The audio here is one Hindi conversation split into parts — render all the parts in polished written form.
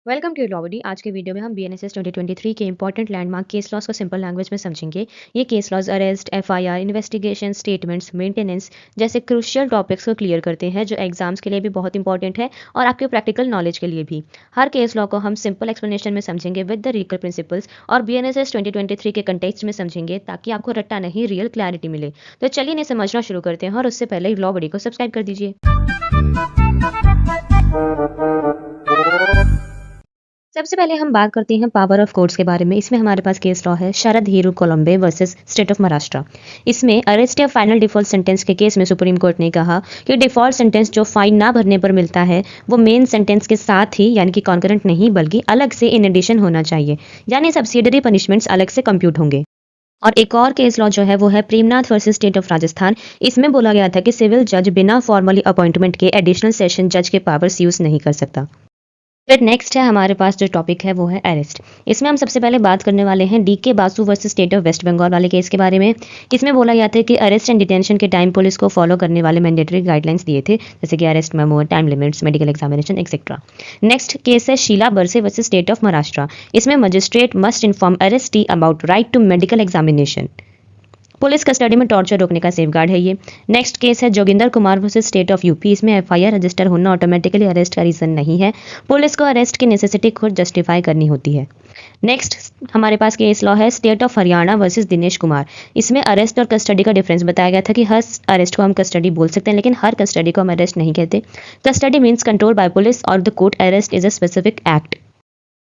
Welcome to लॉबडी। आज के वीडियो में हम बीएनएसएस 2023 के इंपॉर्टेंट लैंडमार्क केस लॉज को सिंपल लैंग्वेज में समझेंगे। ये case laws arrest, FIR, investigation, statements, maintenance जैसे क्रूशियल टॉपिक्स को क्लियर करते हैं जो एग्जाम्स के लिए भी बहुत इंपॉर्टेंट है और आपके प्रैक्टिकल नॉलेज के लिए भी। हर केस लॉ को हम सिंपल एक्सप्लेनेशन में समझेंगे विद द लीगल प्रिंसिपल्स और बीएनएसएस 2023 के कंटेक्स्ट में समझेंगे ताकि आपको रट्टा नहीं रियल क्लैरिटी मिले। तो चलिए इन्हें समझना शुरू करते हैं और उससे पहले लॉबडी को सब्सक्राइब कर दीजिए। सबसे पहले हम बात करते हैं पावर ऑफ कोर्ट्स के बारे में। इसमें हमारे पास केस लॉ है Sharad Hiru Kolambe versus state of Maharashtra. इसमें अरेस्ट या फाइनल डिफॉल्ट सेंटेंस के केस में सुप्रीम कोर्ट ने कहा कि डिफॉल्ट सेंटेंस जो फाइन ना भरने पर मिलता है वो मेन सेंटेंस के साथ ही यानी कि कॉन्करेंट नहीं बल्कि अलग से इन एडिशन होना चाहिए, यानी सब्सिडरी पनिशमेंट्स अलग से कंप्यूट होंगे। और एक और केस लॉ जो है वो है Premnath versus state of Rajasthan. इसमें बोला गया था कि सिविल जज बिना फॉर्मली अपॉइंटमेंट के एडिशनल सेशन जज के पावर्स यूज नहीं कर सकता। फिर नेक्स्ट है हमारे पास जो टॉपिक है वो है अरेस्ट। इसमें हम सबसे पहले बात करने वाले हैं DK Basu versus state of West Bengal वाले केस के बारे में। इसमें बोला गया था कि अरेस्ट एंड डिटेंशन के टाइम पुलिस को फॉलो करने वाले मैंडेटरी गाइडलाइंस दिए थे, जैसे कि arrest memo, time limits, medical examination etcetera. Next case है Sheela Barse versus state of Maharashtra. इसमें magistrate must inform arrestee about right to medical examination. Police custody में टॉर्चर रोकने का सेफगार्ड है ये। नेक्स्ट केस है Joginder Kumar versus state of UP. इसमें एफआईआर रजिस्टर होना ऑटोमेटिकली अरेस्ट का रीजन नहीं है, पुलिस को अरेस्ट की नेसेसिटी खुद जस्टिफाई करनी होती है। नेक्स्ट हमारे पास केस लॉ है state of Haryana versus Dinesh Kumar. इसमें अरेस्ट और कस्टडी का डिफरेंस बताया गया था कि हर अरेस्ट को हम कस्टडी बोल सकते हैं लेकिन हर कस्टडी को हम अरेस्ट नहीं कहते। Custody means control by police और the court arrest is a specific act.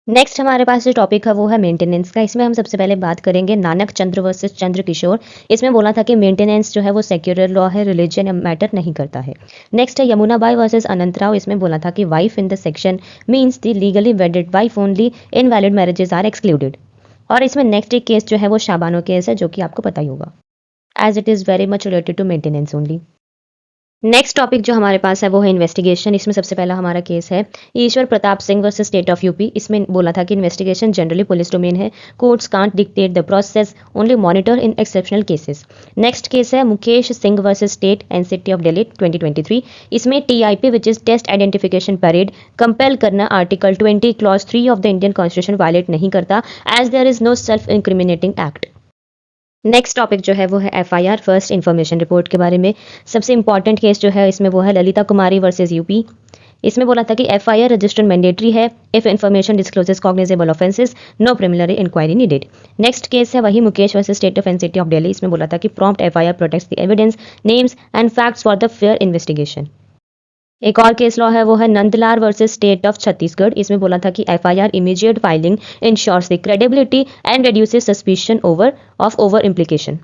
Next हमारे पास जो टॉपिक है वो है मेंटेनेंस का। इसमें हम सबसे पहले बात करेंगे नानक चंद्र वर्सेस चंद्र किशोर। इसमें बोला था कि मेंटेनेंस जो है वो सेक्युलर लॉ है, रिलीजन मैटर नहीं करता है। नेक्स्ट है यमुना बाई वर्सेस अनंत राव। इसमें बोला था कि wife in the section means the legally wedded wife only, invalid marriages are excluded. और इसमें नेक्स्ट एक केस जो है वो शाबानो केस है जो कि आपको पता ही होगा, as it is very much related to maintenance only. Next topic जो हमारे पास है वो है इन्वेस्टिगेशन। इसमें सबसे पहला हमारा केस है Ishwar Pratap Singh versus state of UP. इसमें बोला था कि इन्वेस्टिगेशन जनरली पुलिस डोमेन है, courts can't dictate the process, only monitor in exceptional cases. Next case है Mukesh Singh versus state and city of Delhi 2023। इसमें TIP which is test identification parade compel करना article 20 clause 3 of the Indian constitution violate नहीं करता, as there is no self incriminating act. Next topic जो है वो है एफआईआर फर्स्ट इन्फॉर्मेशन रिपोर्ट के बारे में। सबसे इंपॉर्टेंट केस जो है इसमें वो है ललिता कुमारी वर्सेस यूपी। इसमें बोला था कि एफआईआर रजिस्टर मैंडेटरी है if information discloses cognizable offences, no preliminary inquiry needed. Next case है वही Mukesh versus state of and city of Delhi. इसमें बोला था कि prompt FIR protects the evidence, names and facts for the fair investigation. एक और केस लॉ है वो है Nandlal versus state of Chhattisgarh. इसमें बोला था कि FIR immediate filing ensures the credibility and reduces suspicion over implication.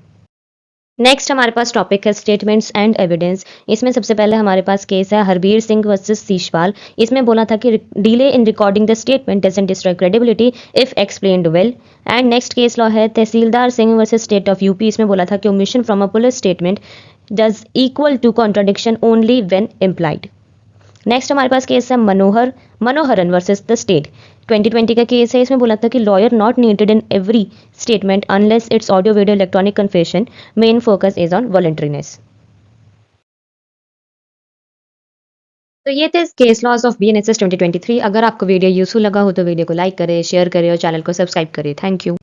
Next हमारे पास टॉपिक है स्टेटमेंट्स एंड एविडेंस। इसमें सबसे पहले हमारे पास केस है हरबीर सिंह वर्सेस सीशवाल। इसमें बोला था कि delay in recording the statement doesn't destroy credibility if explained well. And next case law है Tehsildar Singh versus state of UP. इसमें बोला था कि omission from a police statement does equal to contradiction only when implied. Next हमारे पास केस है मनोहरन वर्सेस द स्टेट 2020 का केस है। इसमें बोला था कि lawyer not needed in every statement unless it's audio video electronic confession, main focus is on voluntariness. तो ये थे केस लॉज ऑफ बीएनएसएस 2023। अगर आपको वीडियो यूजफुल लगा हो तो वीडियो को लाइक करें, शेयर करें और चैनल को सब्सक्राइब करें। Thank you.